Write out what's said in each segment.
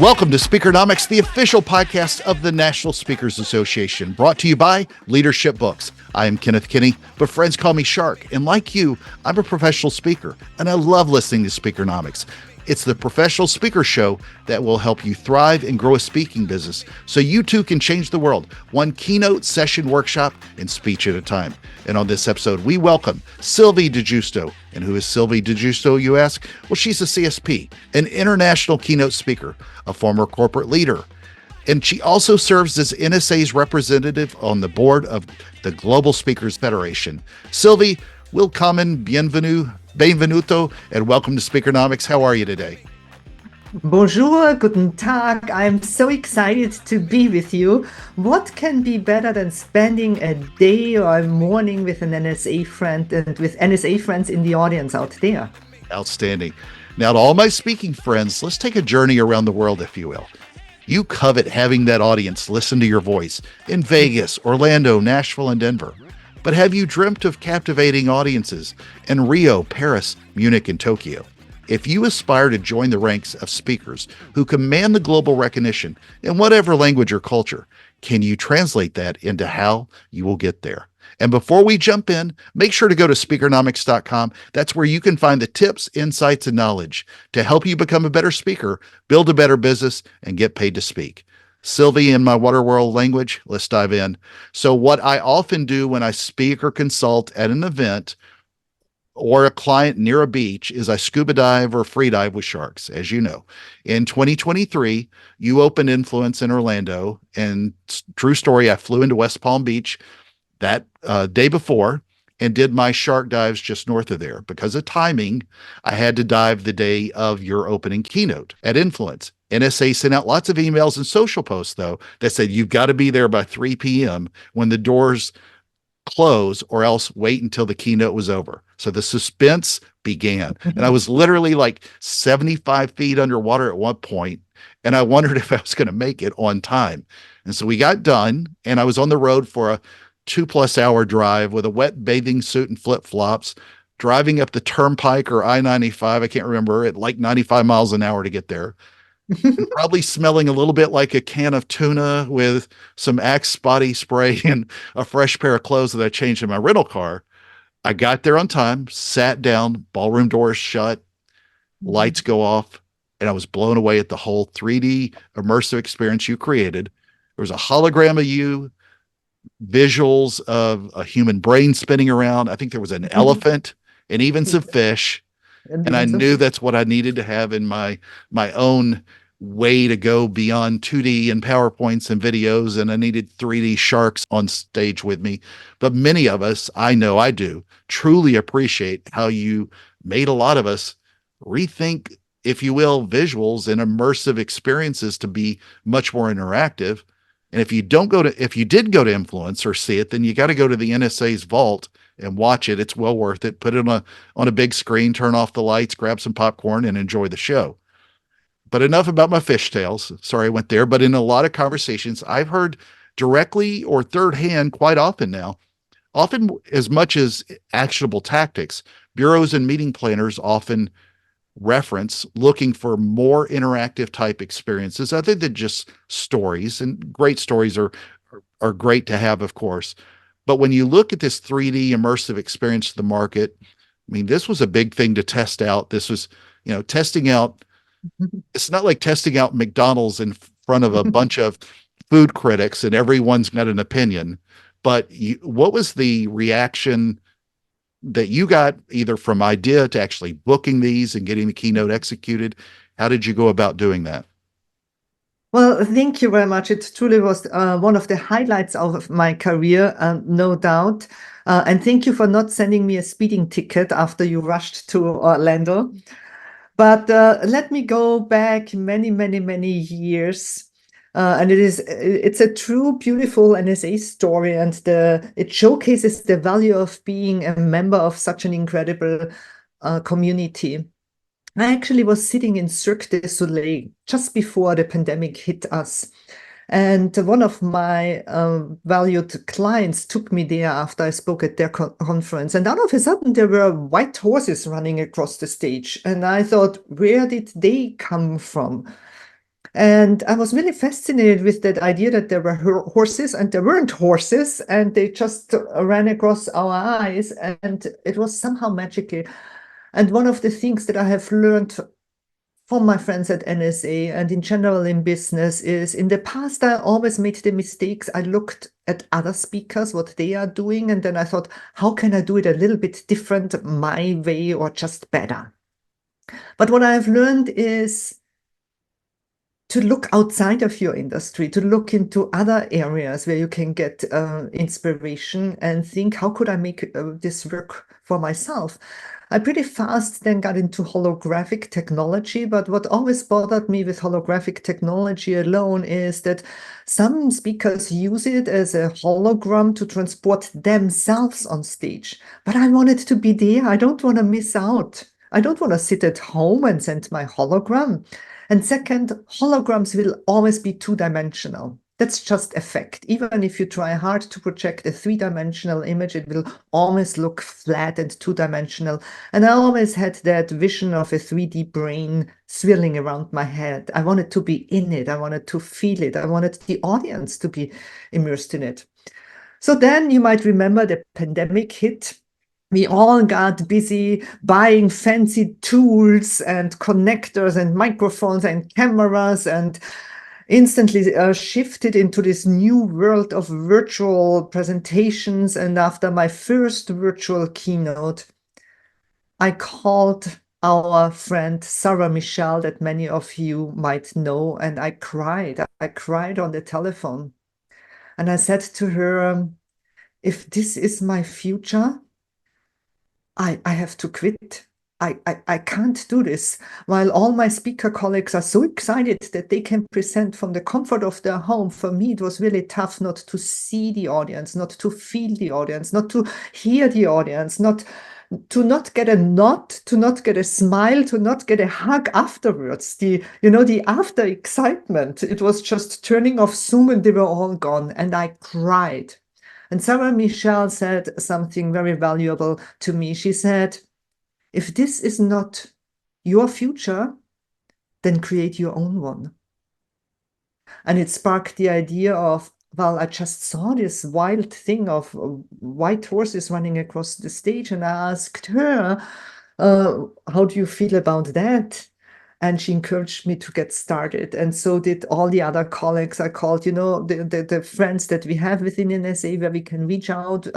Welcome to Speakernomics, the official podcast of the National Speakers Association, brought to you by Leadership Books. I am Kenneth Kinney, but friends call me Shark. And like you, I'm a professional speaker, and I love listening to Speakernomics. It's the professional speaker show that will help you thrive and grow a speaking business so you too can change the world, one keynote, session, workshop, and speech at a time. And on this episode, we welcome Sylvie di Giusto. And who is Sylvie di Giusto, you ask? Well, she's a CSP, an international keynote speaker, a former corporate leader. And she also serves as NSA's representative on the board of the Global Speakers Federation. Sylvie, willkommen, benvenuto, and welcome to Speakernomics. How are you today? Bonjour, guten Tag. I'm so excited to be with you. What can be better than spending a day or a morning with an NSA friend and with NSA friends in the audience out there? Outstanding. Now, to all my speaking friends, let's take a journey around the world, if you will. You covet having that audience listen to your voice in Vegas, Orlando, Nashville, and Denver. But have you dreamt of captivating audiences in Rio, Paris, Munich, and Tokyo? If you aspire to join the ranks of speakers who command the global recognition in whatever language or culture, can you translate that into how you will get there? And before we jump in, make sure to go to speakernomics.com. That's where you can find the tips, insights, and knowledge to help you become a better speaker, build a better business, and get paid to speak. Sylvie, in my Waterworld language, let's dive in. So what I often do when I speak or consult at an event or a client near a beach is I scuba dive or free dive with sharks, as you know. In 2023, you opened Influence in Orlando, and true story, I flew into West Palm Beach that day before and did my shark dives just north of there. Because of timing, I had to dive the day of your opening keynote at Influence. NSA sent out lots of emails and social posts, though, that said you've got to be there by 3 p.m. when the doors close, or else wait until the keynote was over. So the suspense began. And I was literally like 75 feet underwater at one point, and I wondered if I was going to make it on time. And so we got done, and I was on the road for a 2+ hour drive with a wet bathing suit and flip-flops, driving up the turnpike or I-95, I can't remember, at like 95 miles an hour to get there. Probably smelling a little bit like a can of tuna with some Axe body spray and a fresh pair of clothes that I changed in my rental car. I got there on time, sat down, ballroom doors shut, lights go off, and I was blown away at the whole 3D immersive experience you created. There was a hologram of you, visuals of a human brain spinning around. I think there was an elephant and even some fish. And I knew that's what I needed to have in my own way to go beyond 2D and PowerPoints and videos. And I needed 3D sharks on stage with me. But many of us, I know I do, truly appreciate how you made a lot of us rethink, if you will, visuals and immersive experiences to be much more interactive. And if you did go to Influence or see it, then you got to go to the NSA's vault and watch it. It's well worth it. Put it on a big screen, turn off the lights, grab some popcorn, and enjoy the show. But enough about my fishtails. Sorry I went there. But in a lot of conversations, I've heard directly or third hand quite often now, often as much as actionable tactics, bureaus and meeting planners often reference looking for more interactive type experiences other than just stories. And great stories are great to have, of course. But when you look at this 3D immersive experience to the market, I mean, this was a big thing to test out. This was, testing out. It's not like testing out McDonald's in front of a bunch of food critics and everyone's got an opinion. But what was the reaction that you got either from idea to actually booking these and getting the keynote executed? How did you go about doing that? Well, thank you very much. It truly was one of the highlights of my career, no doubt. And thank you for not sending me a speeding ticket after you rushed to Orlando. But let me go back many, many, many years. And it's a true, beautiful NSA story, and it showcases the value of being a member of such an incredible community. I actually was sitting in Cirque du Soleil just before the pandemic hit us. And one of my valued clients took me there after I spoke at their conference. And all of a sudden, there were white horses running across the stage. And I thought, where did they come from? And I was really fascinated with that idea that there were horses and there weren't horses, and they just ran across our eyes, and it was somehow magical. And one of the things that I have learned from my friends at NSA and in general in business is in the past, I always made the mistakes. I looked at other speakers, what they are doing, and then I thought, how can I do it a little bit different, my way, or just better? But what I've learned is to look outside of your industry, to look into other areas where you can get inspiration and think, how could I make this work for myself? I pretty fast then got into holographic technology, but what always bothered me with holographic technology alone is that some speakers use it as a hologram to transport themselves on stage. But I wanted to be there. I don't want to miss out. I don't want to sit at home and send my hologram. And second, holograms will always be two-dimensional. That's just a fact. Even if you try hard to project a three-dimensional image, it will always look flat and two-dimensional. And I always had that vision of a 3D brain swirling around my head. I wanted to be in it. I wanted to feel it. I wanted the audience to be immersed in it. So then you might remember the pandemic hit. We all got busy buying fancy tools and connectors and microphones and cameras and instantly shifted into this new world of virtual presentations. And after my first virtual keynote, I called our friend Sarah Michelle, that many of you might know, and I cried. I cried on the telephone. And I said to her, if this is my future, I have to quit. I can't do this. While all my speaker colleagues are so excited that they can present from the comfort of their home, for me, it was really tough not to see the audience, not to feel the audience, not to hear the audience, to not get a nod, to not get a smile, to not get a hug afterwards. The after excitement, it was just turning off Zoom and they were all gone. And I cried. And Sarah Michelle said something very valuable to me. She said, if this is not your future, then create your own one. And it sparked the idea of, well, I just saw this wild thing of white horses running across the stage. And I asked her, how do you feel about that? And she encouraged me to get started. And so did all the other colleagues. I called, the friends that we have within NSA where we can reach out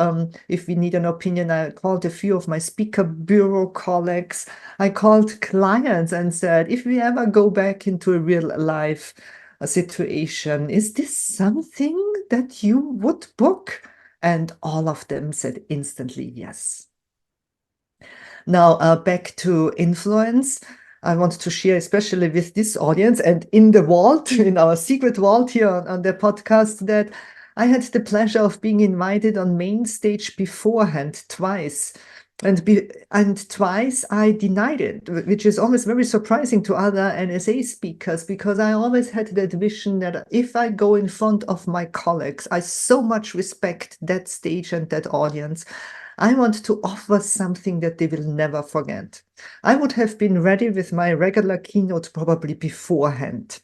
if we need an opinion. I called a few of my speaker bureau colleagues. I called clients and said, if we ever go back into a real life situation, is this something that you would book? And all of them said instantly yes. Now, back to influence. I want to share, especially with this audience and in the vault, in our secret vault here on the podcast, that I had the pleasure of being invited on main stage beforehand twice. And twice I denied it, which is always very surprising to other NSA speakers, because I always had that vision that if I go in front of my colleagues, I so much respect that stage and that audience. I want to offer something that they will never forget. I would have been ready with my regular keynote probably beforehand,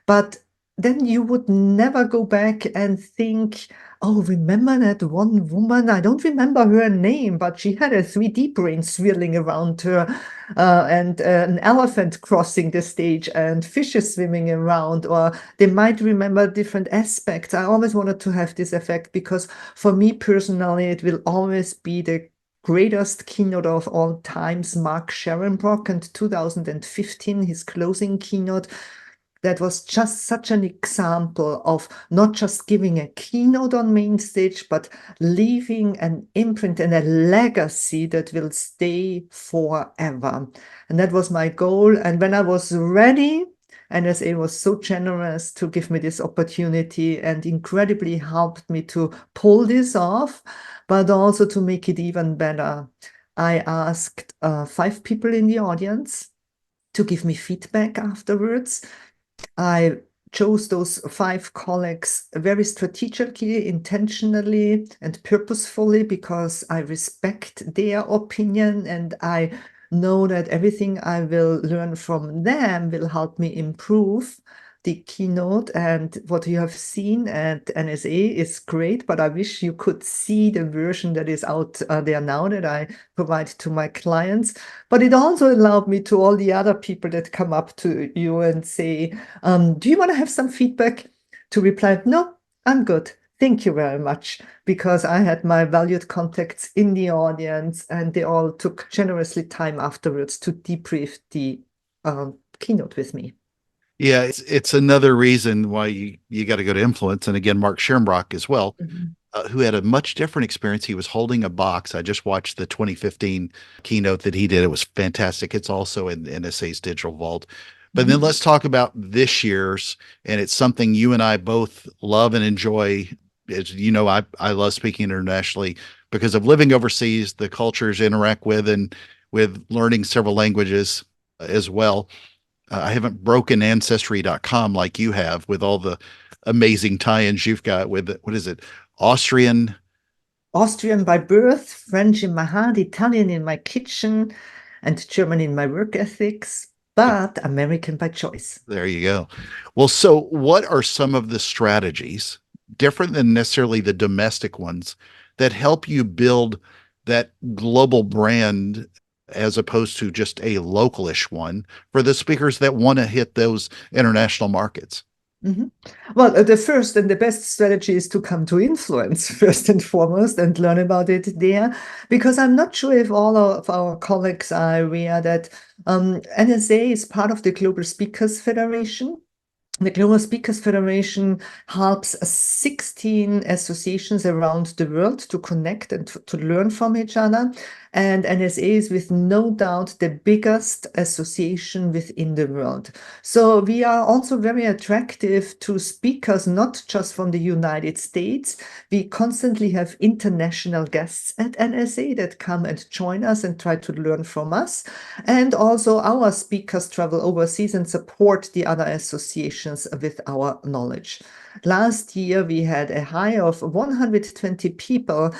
but then you would never go back and think, oh, remember that one woman? I don't remember her name, but she had a 3D brain swirling around her, and an elephant crossing the stage and fishes swimming around, or they might remember different aspects. I always wanted to have this effect because for me personally, it will always be the greatest keynote of all times, Mark Scharenbrock in 2015, his closing keynote. That was just such an example of not just giving a keynote on main stage, but leaving an imprint and a legacy that will stay forever. And that was my goal. And when I was ready, NSA was so generous to give me this opportunity and incredibly helped me to pull this off, but also to make it even better. I asked 5 people in the audience to give me feedback afterwards. I chose those 5 colleagues very strategically, intentionally, and purposefully because I respect their opinion and I know that everything I will learn from them will help me improve. the keynote, and what you have seen at NSA is great, but I wish you could see the version that is out there now that I provide to my clients. But it also allowed me to all the other people that come up to you and say, do you want to have some feedback? To reply, no, I'm good. Thank you very much, because I had my valued contacts in the audience and they all took generously time afterwards to debrief the keynote with me. Yeah, it's another reason why you got to go to Influence. And again, Mark Schermbrock as well, who had a much different experience. He was holding a box. I just watched the 2015 keynote that he did. It was fantastic. It's also in NSA's digital vault. But then let's talk about this year's, and it's something you and I both love and enjoy. As you know, I love speaking internationally because of living overseas, the cultures interact with, and with learning several languages as well. I haven't broken ancestry.com like you have with all the amazing tie-ins you've got with, what is it? Austrian by birth, French in my heart, Italian in my kitchen, and German in my work ethics, but American by choice. There you go. Well, so what are some of the strategies, different than necessarily the domestic ones, that help you build that global brand as opposed to just a localish one for the speakers that want to hit those international markets? Well, the first and the best strategy is to come to Influence first and foremost and learn about it there, because I'm not sure if all of our colleagues are aware that NSA is part of the Global Speakers Federation. The Global Speakers Federation helps 16 associations around the world to connect and to learn from each other. And NSA is with no doubt the biggest association within the world. So we are also very attractive to speakers, not just from the United States. We constantly have international guests at NSA that come and join us and try to learn from us. And also our speakers travel overseas and support the other associations with our knowledge. Last year, we had a high of 120 people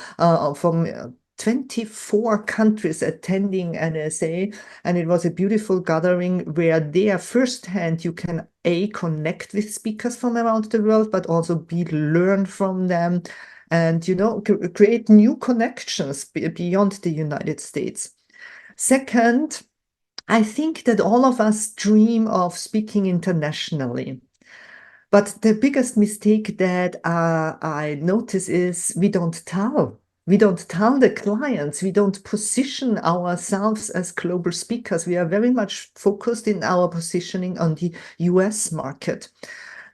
from 24 countries attending NSA, and it was a beautiful gathering where there firsthand you can connect with speakers from around the world, but also learn from them and create new connections beyond the United States. Second, I think that all of us dream of speaking internationally. But the biggest mistake that I notice is we don't tell. We don't tell the clients. We don't position ourselves as global speakers. We are very much focused in our positioning on the US market.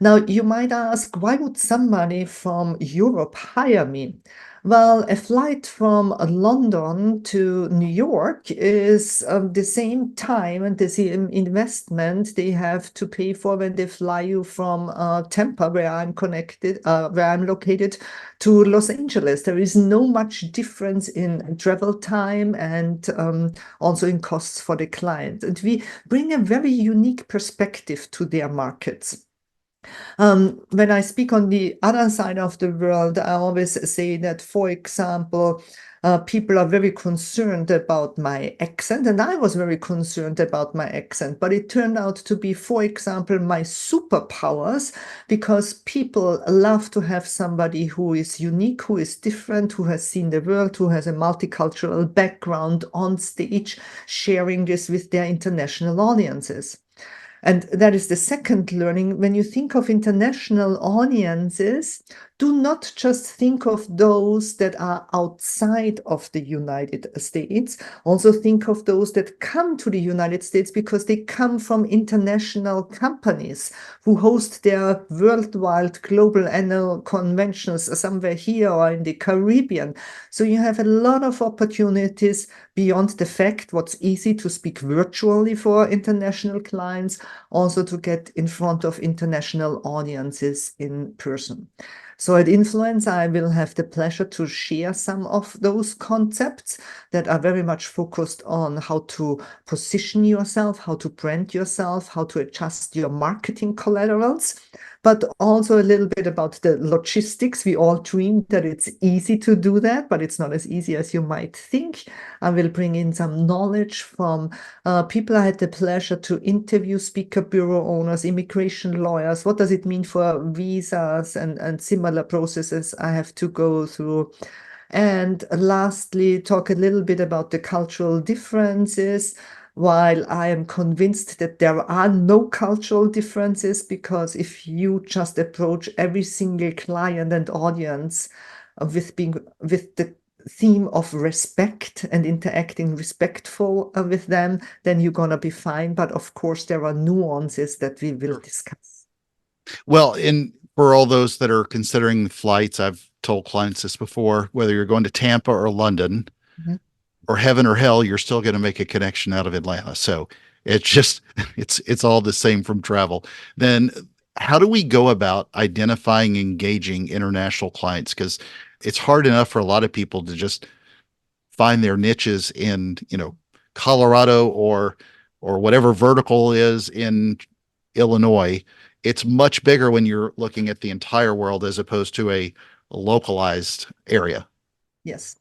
Now, you might ask, why would somebody from Europe hire me? Well, a flight from London to New York is the same time and the same investment they have to pay for when they fly you from Tampa, where I'm located, to Los Angeles. There is no much difference in travel time and also in costs for the client. And we bring a very unique perspective to their markets. When I speak on the other side of the world, I always say that, for example, people are very concerned about my accent, and I was very concerned about my accent, but it turned out to be, for example, my superpowers, because people love to have somebody who is unique, who is different, who has seen the world, who has a multicultural background on stage, sharing this with their international audiences. And that is the second learning. When you think of international audiences, do not just think of those that are outside of the United States. Also think of those that come to the United States because they come from international companies who host their worldwide global annual conventions somewhere here or in the Caribbean. So you have a lot of opportunities beyond the fact what's easy to speak virtually for international clients, also to get in front of international audiences in person. So at Influence, I will have the pleasure to share some of those concepts that are very much focused on how to position yourself, how to brand yourself, how to adjust your marketing collaterals. but also a little bit about the logistics. We all dream that it's easy to do that, but it's not as easy as you might think. I will bring in some knowledge from people I had the pleasure to interview, speaker bureau owners, immigration lawyers. What does it mean for visas and similar processes I have to go through? And lastly, talk a little bit about the cultural differences. While I am convinced that there are no cultural differences, because if you just approach every single client and audience with the theme of respect and interacting respectful with them, then you're gonna be fine. But of course, there are nuances that we will discuss. Well, in for all those that are considering flights, I've told clients this before, whether you're going to Tampa or London Mhm. or heaven or hell, you're still going to make a connection out of Atlanta. So it's just it's all the same from travel. Then how do we go about identifying engaging international clients? Because it's hard enough for a lot of people to just find their niches in, Colorado or whatever vertical is in Illinois. It's much bigger when you're looking at the entire world as opposed to a localized area. Yes.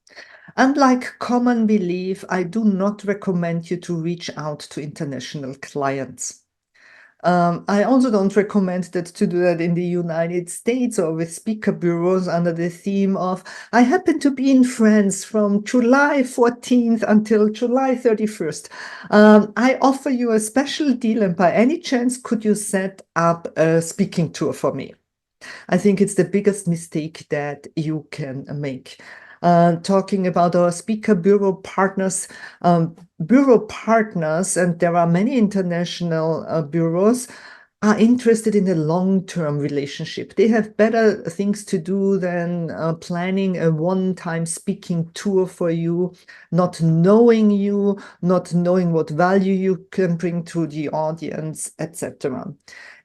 Unlike common belief, I do not recommend you to reach out to international clients. I also don't recommend that to do that in the United States or with speaker bureaus under the theme of, I happen to be in France from July 14th until July 31st. I offer you a special deal, and by any chance, could you set up a speaking tour for me? I think it's the biggest mistake that you can make. Talking about our speaker bureau partners, and there are many international bureaus, are interested in a long-term relationship. They have better things to do than planning a one-time speaking tour for you, not knowing you, not knowing what value you can bring to the audience, etc.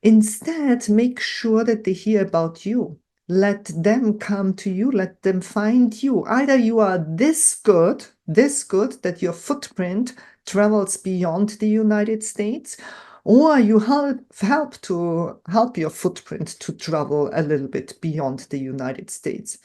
Instead, make sure that they hear about you. Let them come to you, let them find you. Either you are this good that your footprint travels beyond the United States, or you help your footprint to travel a little bit beyond the United States.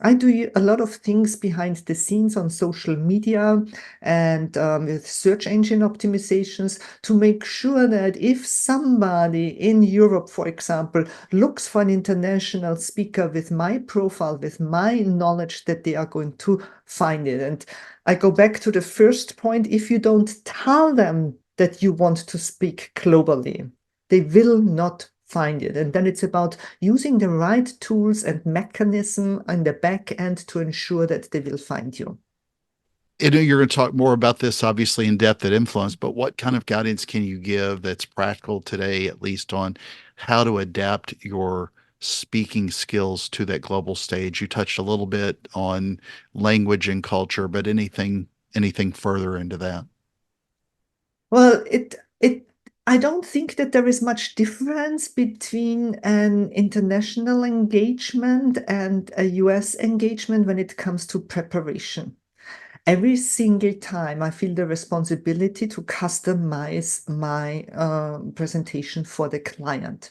I do a lot of things behind the scenes on social media and with search engine optimizations to make sure that if somebody in Europe, for example, looks for an international speaker with my profile, with my knowledge, that they are going to find it. And I go back to the first point. If you don't tell them that you want to speak globally, they will not find it. And then it's about using the right tools and mechanism on the back end to ensure that they will find you. You're going to talk more about this obviously in depth at Influence, but what kind of guidance can you give that's practical today, at least on how to adapt your speaking skills to that global stage? You touched a little bit on language and culture, but anything further into that? Well, I don't think that there is much difference between an international engagement and a US engagement when it comes to preparation. Every single time I feel the responsibility to customize my presentation for the client.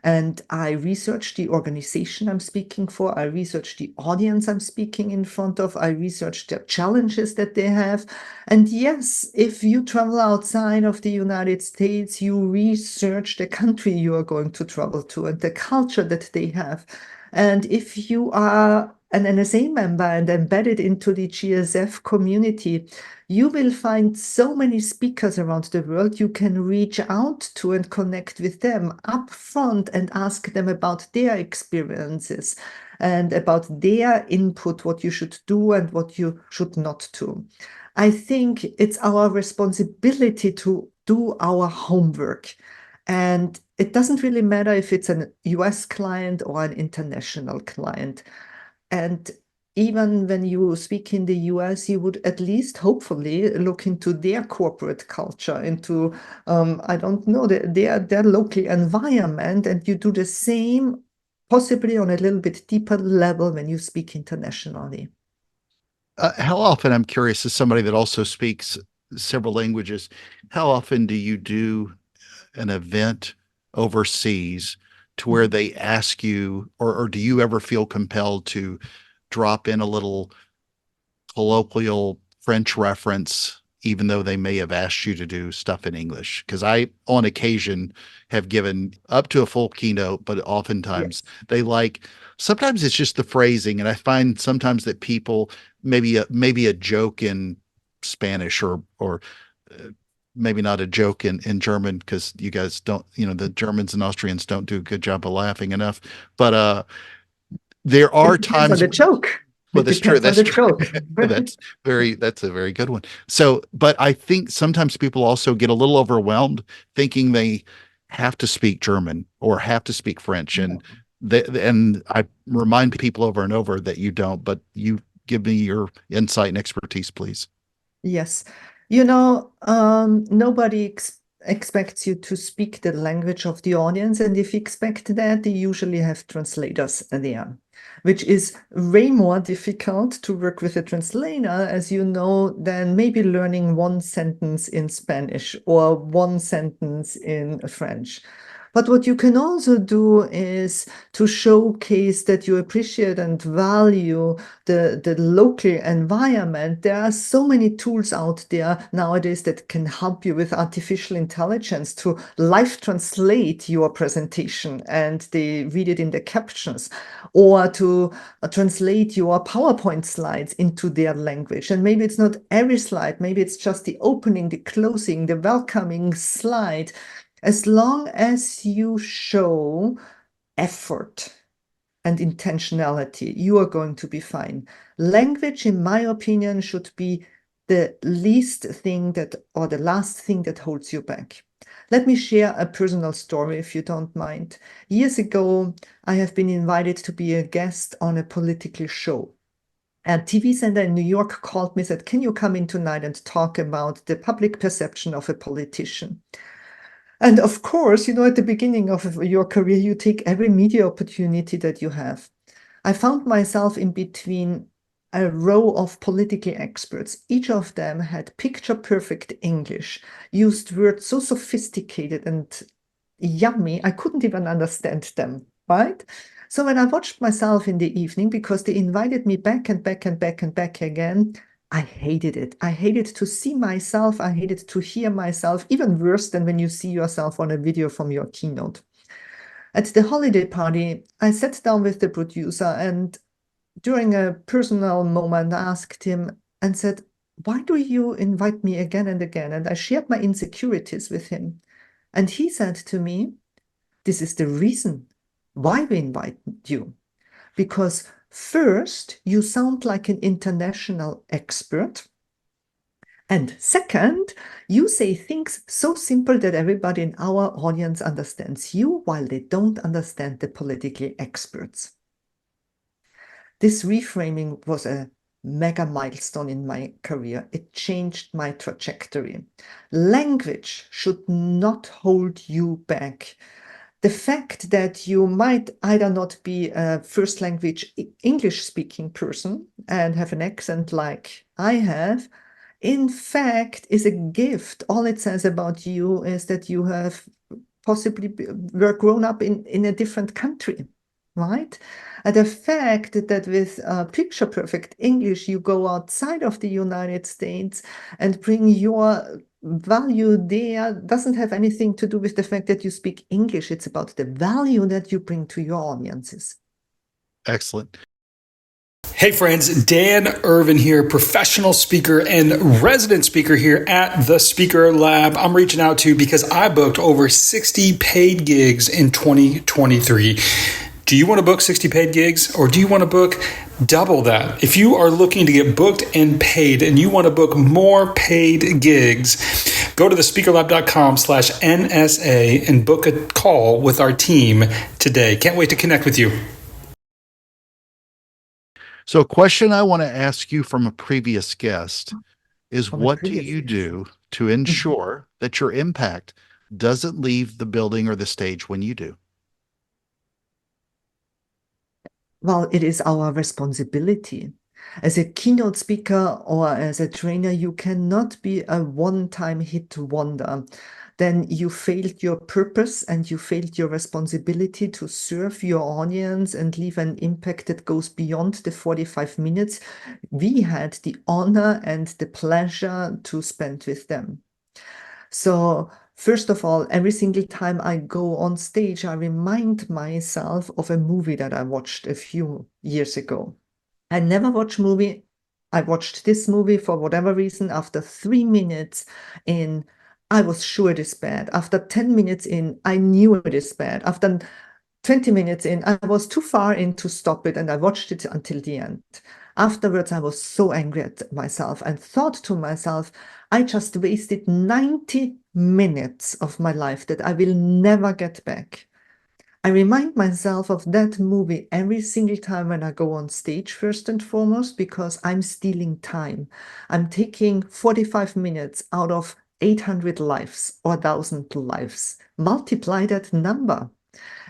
And I research the organization I'm speaking for. I research the audience I'm speaking in front of. I research the challenges that they have. And yes, if you travel outside of the United States, you research the country you are going to travel to and the culture that they have. And if you are an NSA member and embedded into the GSF community, you will find so many speakers around the world you can reach out to and connect with them up front and ask them about their experiences and about their input, what you should do and what you should not do. I think it's our responsibility to do our homework. And it doesn't really matter if it's an US client or an international client. And even when you speak in the US, you would at least hopefully look into their corporate culture, into, I don't know, their local environment, and you do the same, possibly on a little bit deeper level when you speak internationally. How often, I'm curious, as somebody that also speaks several languages, how often do you do an event overseas to where they ask you, or do you ever feel compelled to drop in a little colloquial French reference, even though they may have asked you to do stuff in English? Because I, on occasion, have given up to a full keynote, but oftentimes Yes. they like, sometimes it's just the phrasing. And I find sometimes that people, maybe a joke in Spanish or uh, maybe not a joke in German, because you guys don't, the Germans and Austrians don't do a good job of laughing enough. But there It are depends on times the joke. well, It that's true. depends on That's the true. joke. That's a very good one. So, but I think sometimes people also get a little overwhelmed thinking they have to speak German or have to speak French. And I remind people over and over that you don't, but you give me your insight and expertise, please. Yes. Nobody expects you to speak the language of the audience. And if you expect that, they usually have translators there, which is way more difficult to work with a translator, as you know, than maybe learning one sentence in Spanish or one sentence in French. But what you can also do is to showcase that you appreciate and value the local environment. There are so many tools out there nowadays that can help you with artificial intelligence to live translate your presentation and they read it in the captions, or to translate your PowerPoint slides into their language. And maybe it's not every slide, maybe it's just the opening, the closing, the welcoming slide. As long as you show effort and intentionality, you are going to be fine. Language, in my opinion, should be the least thing that, or the last thing that holds you back. Let me share a personal story, if you don't mind. Years ago, I have been invited to be a guest on a political show. A TV sender in New York called me and said, "Can you come in tonight and talk about the public perception of a politician?" And of course, at the beginning of your career, you take every media opportunity that you have. I found myself in between a row of political experts. Each of them had picture perfect English, used words so sophisticated and yummy, I couldn't even understand them, right? So when I watched myself in the evening, because they invited me back and back and back and back again, I hated it. I hated to see myself. I hated to hear myself, even worse than when you see yourself on a video from your keynote. At the holiday party, I sat down with the producer and during a personal moment asked him and said, "Why do you invite me again and again?" And I shared my insecurities with him. And he said to me, "This is the reason why we invite you. Because first, you sound like an international expert. And second, you say things so simple that everybody in our audience understands you while they don't understand the political experts." This reframing was a mega milestone in my career. It changed my trajectory. Language should not hold you back. The fact that you might either not be a first language English speaking person and have an accent like I have, in fact, is a gift. All it says about you is that you have possibly were grown up in a different country, right? And the fact that with picture perfect English, you go outside of the United States and bring your value there doesn't have anything to do with the fact that you speak English. It's about the value that you bring to your audiences. Excellent. Hey friends, Dan Irvin here, professional speaker and resident speaker here at the Speaker Lab. I'm reaching out to you because I booked over 60 paid gigs in 2023. Do you want to book 60 paid gigs or do you want to book double that? If you are looking to get booked and paid and you want to book more paid gigs, go to thespeakerlab.com/NSA and book a call with our team today. Can't wait to connect with you. So, a question I want to ask you from a previous guest is, From a what do previous you guest. do to ensure that your impact doesn't leave the building or the stage when you do? Well, it is our responsibility. As a keynote speaker or as a trainer, you cannot be a one-time hit wonder. Then you failed your purpose and you failed your responsibility to serve your audience and leave an impact that goes beyond the 45 minutes we had the honor and the pleasure to spend with them. So first of all, every single time I go on stage, I remind myself of a movie that I watched a few years ago. I never watch movie. I watched this movie for whatever reason. After 3 minutes in, I was sure it is bad. After 10 minutes in, I knew it is bad. After 20 minutes in, I was too far in to stop it, and I watched it until the end. Afterwards, I was so angry at myself and thought to myself, I just wasted 90 minutes of my life that I will never get back. I remind myself of that movie every single time when I go on stage, first and foremost, because I'm stealing time. I'm taking 45 minutes out of 800 lives or 1,000 lives. Multiply that number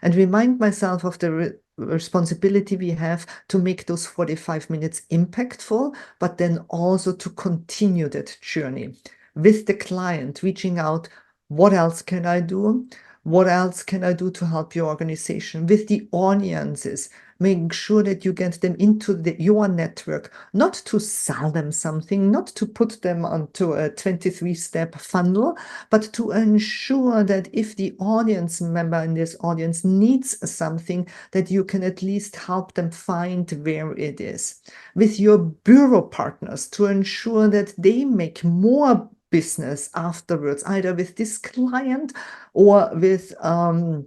and remind myself of the responsibility we have to make those 45 minutes impactful, but then also to continue that journey with the client, reaching out, what else can I do? What else can I do to help your organization? With the audiences, make sure that you get them into your network, not to sell them something, not to put them onto a 23-step funnel, but to ensure that if the audience member in this audience needs something, that you can at least help them find where it is. With your bureau partners, to ensure that they make more business afterwards, either with this client or with audience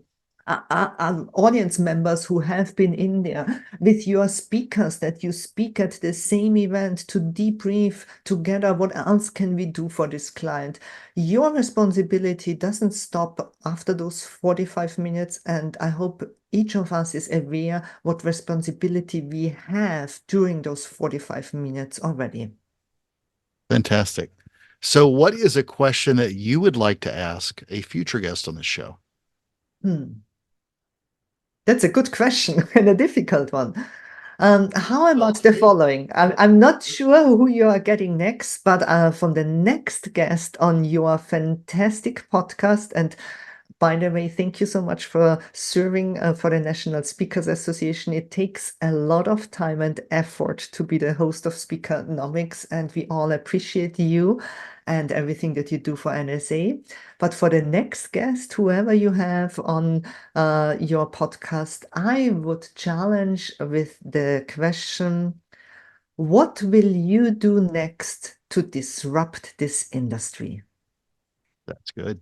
members who have been in there, with your speakers that you speak at the same event to debrief together. What else can we do for this client? Your responsibility doesn't stop after those 45 minutes. And I hope each of us is aware what responsibility we have during those 45 minutes already. Fantastic. So, what is a question that you would like to ask a future guest on the show? That's a good question and a difficult one. How about the following? I'm not sure who you are getting next, but from the next guest on your fantastic podcast, and by the way, thank you so much for serving for the National Speakers Association. It takes a lot of time and effort to be the host of Speakernomics, and we all appreciate you and everything that you do for NSA. But for the next guest, whoever you have on your podcast, I would challenge with the question, what will you do next to disrupt this industry? That's good.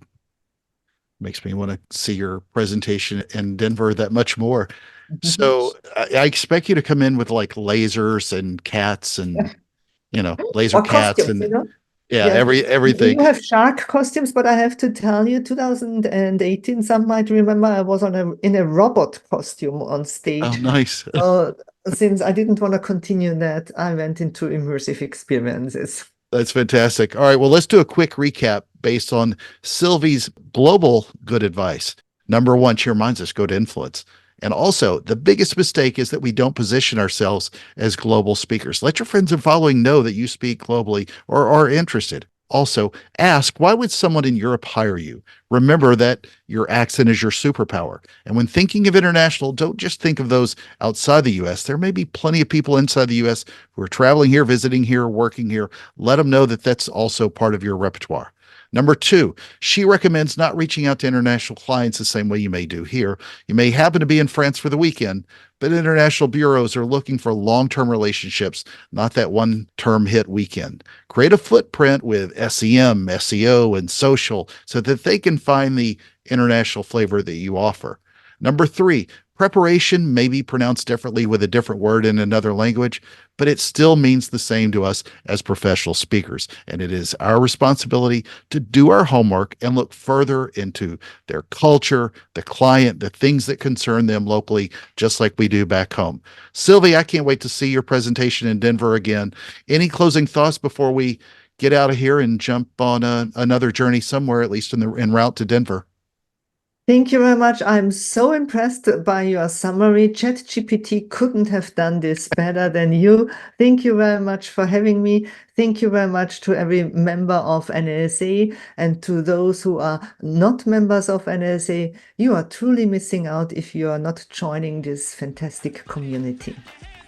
Makes me want to see your presentation in Denver that much more. So I expect you to come in with like lasers and cats and laser Or cats costumes, and yeah, Yeah. everything. You have shark costumes, but I have to tell you, 2018, some might remember I was in a robot costume on Oh, stage. nice. So since I didn't want to continue that, I went into immersive experiences. That's fantastic. All right, well, let's do a quick recap based on Sylvie's global good advice. Number one, she reminds us go to influence. And also, the biggest mistake is that we don't position ourselves as global speakers. Let your friends and following know that you speak globally or are interested. Also, ask, why would someone in Europe hire you? Remember that your accent is your superpower. And when thinking of international, don't just think of those outside the US. There may be plenty of people inside the US who are traveling here, visiting here, working here. Let them know that that's also part of your repertoire. Number two, she recommends not reaching out to international clients the same way you may do here. You may happen to be in France for the weekend, but international bureaus are looking for long-term relationships, not that one-term hit weekend. Create a footprint with SEM, SEO, and social so that they can find the international flavor that you offer. Number three, preparation may be pronounced differently with a different word in another language, but it still means the same to us as professional speakers. And it is our responsibility to do our homework and look further into their culture, the client, the things that concern them locally, just like we do back home. Sylvie, I can't wait to see your presentation in Denver again. Any closing thoughts before we get out of here and jump on another journey somewhere, at least en route to Denver? Thank you very much. I'm so impressed by your summary. ChatGPT couldn't have done this better than you. Thank you very much for having me. Thank you very much to every member of NLSA and to those who are not members of NLSA. You are truly missing out if you are not joining this fantastic community.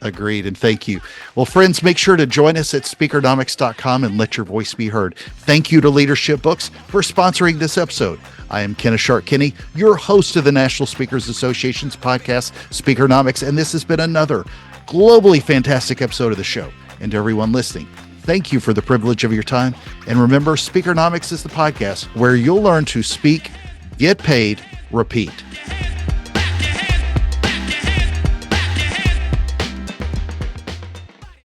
Agreed, and thank you. Well, friends, make sure to join us at speakernomics.com and let your voice be heard. Thank you to Leadership Books for sponsoring this episode. I am Kenneth Shark-Kinney, your host of the National Speakers Association's podcast, Speakernomics, and this has been another globally fantastic episode of the show. And to everyone listening, thank you for the privilege of your time. And remember, Speakernomics is the podcast where you'll learn to speak, get paid, repeat.